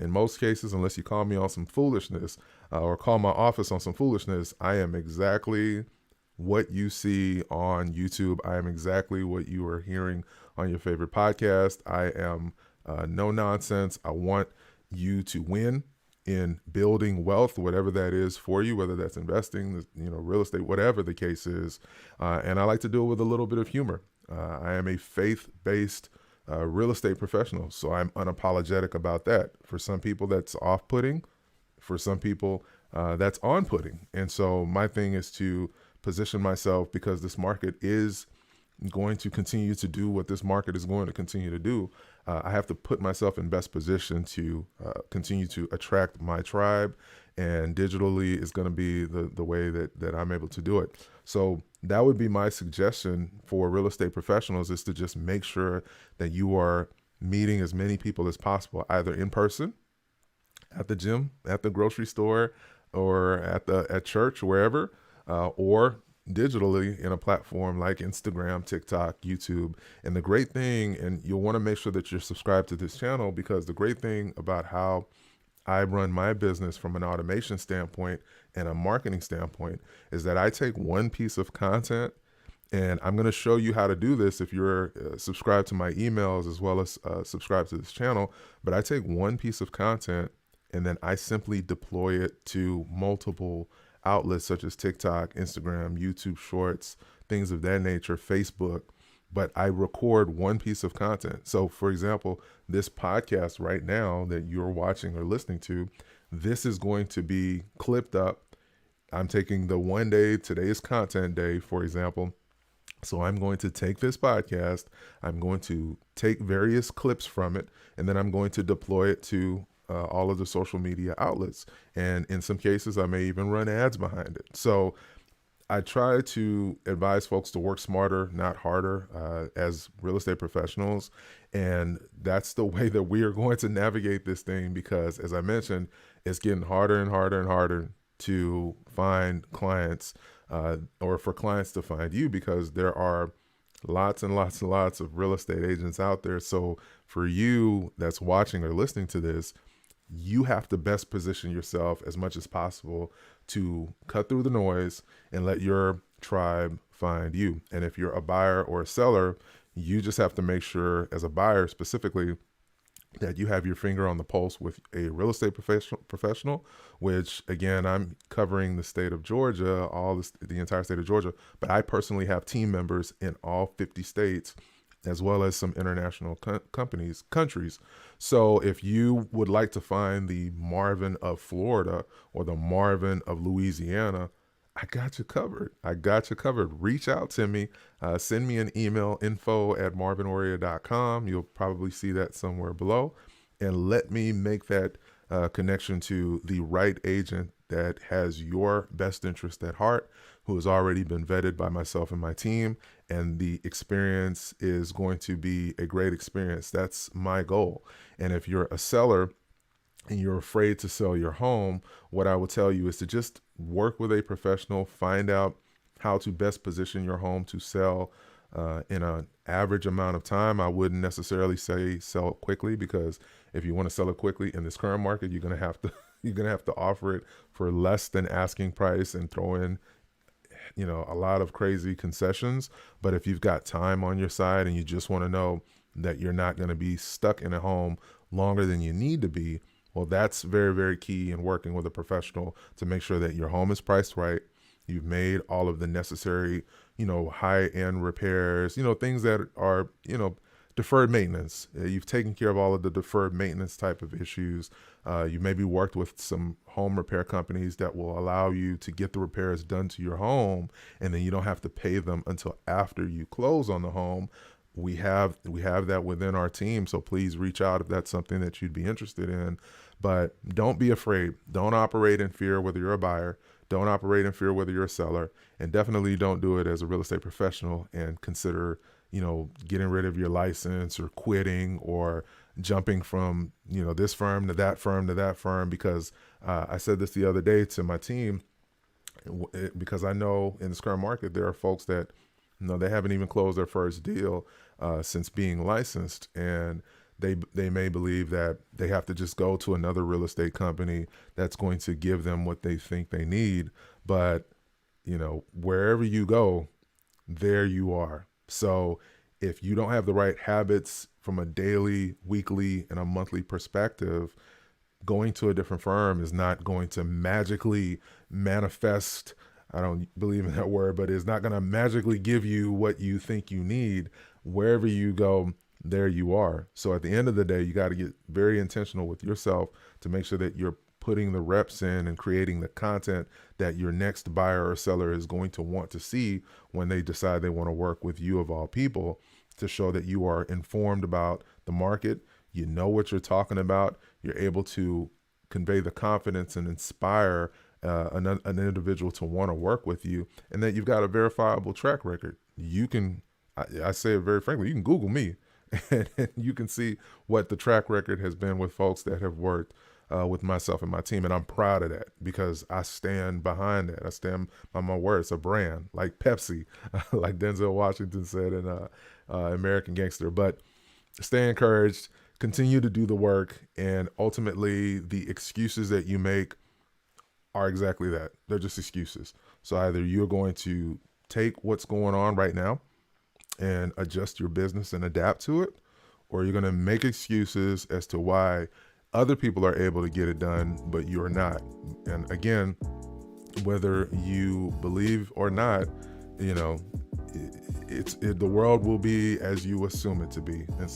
In most cases, unless you call me on some foolishness or call my office on some foolishness, I am exactly what you see on YouTube. I am exactly what you are hearing on your favorite podcast. I am no nonsense. I want you to win in building wealth, whatever that is for you, whether that's investing, real estate, whatever the case is. And I like to do it with a little bit of humor. I am a faith-based real estate professional, so I'm unapologetic about that. For some people, that's off-putting. For some people, that's on-putting. And so my thing is to position myself, because this market is going to continue to do what this market is going to continue to do. I have to put myself in best position to continue to attract my tribe, and digitally is going to be the way that I'm able to do it. So that would be my suggestion for real estate professionals, is to just make sure that you are meeting as many people as possible, either in person, at the gym, at the grocery store, or at church, wherever, or digitally in a platform like Instagram, TikTok, YouTube. And the great thing, and you'll want to make sure that you're subscribed to this channel, because the great thing about how I run my business from an automation standpoint and a marketing standpoint is that I take one piece of content, and I'm going to show you how to do this if you're subscribed to my emails as well as subscribed to this channel. But I take one piece of content and then I simply deploy it to multiple outlets such as TikTok, Instagram, YouTube Shorts, things of that nature, Facebook. But I record one piece of content. So for example, this podcast right now that you're watching or listening to, this is going to be clipped up. I'm taking the one day, today's content day, for example. So I'm going to take this podcast, I'm going to take various clips from it, and then I'm going to deploy it to all of the social media outlets. And in some cases, I may even run ads behind it. So I try to advise folks to work smarter, not harder, as real estate professionals. And that's the way that we are going to navigate this thing, because as I mentioned, it's getting harder and harder and harder to find clients, or for clients to find you, because there are lots and lots and lots of real estate agents out there. So for you that's watching or listening to this, you have to best position yourself as much as possible to cut through the noise and let your tribe find you. And if you're a buyer or a seller, you just have to make sure, as a buyer specifically, that you have your finger on the pulse with a real estate professional, which again, I'm covering the state of Georgia, the entire state of Georgia, but I personally have team members in all 50 states, as well as some international countries. So if you would like to find the Marvin of Florida or the Marvin of Louisiana, I got you covered. I got you covered. Reach out to me. Send me an email, info@marvinoria.com. You'll probably see that somewhere below. And let me make that connection to the right agent that has your best interest at heart, who has already been vetted by myself and my team. And the experience is going to be a great experience. That's my goal. And if you're a seller and you're afraid to sell your home, what I will tell you is to just work with a professional, find out how to best position your home to sell in an average amount of time. I wouldn't necessarily say sell it quickly, because if you want to sell it quickly in this current market, you're gonna have to offer it for less than asking price and throw in a lot of crazy concessions. But if you've got time on your side and you just want to know that you're not going to be stuck in a home longer than you need to be, well, that's very, very key in working with a professional to make sure that your home is priced right. You've made all of the necessary, high-end repairs, things that are, deferred maintenance. You've taken care of all of the deferred maintenance type of issues. You maybe worked with some home repair companies that will allow you to get the repairs done to your home, and then you don't have to pay them until after you close on the home. We have that within our team, so please reach out if that's something that you'd be interested in. But don't be afraid. Don't operate in fear whether you're a buyer. Don't operate in fear whether you're a seller. And definitely don't do it as a real estate professional and consider, getting rid of your license or quitting or jumping from, this firm to that firm to that firm. Because I said this the other day to my team, because I know in this current market, there are folks that, they haven't even closed their first deal since being licensed. And They may believe that they have to just go to another real estate company that's going to give them what they think they need. But wherever you go, there you are. So if you don't have the right habits from a daily, weekly, and a monthly perspective, going to a different firm is not going to magically manifest. I don't believe in that word, but it's not going to magically give you what you think you need. Wherever you go, there you are. So at the end of the day, you got to get very intentional with yourself to make sure that you're putting the reps in and creating the content that your next buyer or seller is going to want to see when they decide they want to work with you, of all people, to show that you are informed about the market, you know what you're talking about, you're able to convey the confidence and inspire an individual to want to work with you, and that you've got a verifiable track record. You can, I say it very frankly, you can Google me and you can see what the track record has been with folks that have worked with myself and my team. And I'm proud of that because I stand behind that. I stand by my word. It's a brand like Pepsi, like Denzel Washington said in American Gangster. But stay encouraged, continue to do the work, and ultimately the excuses that you make are exactly that. They're just excuses. So either you're going to take what's going on right now and adjust your business and adapt to it, or you're going to make excuses as to why other people are able to get it done, but you're not. And again, whether you believe or not, the world will be as you assume it to be. And so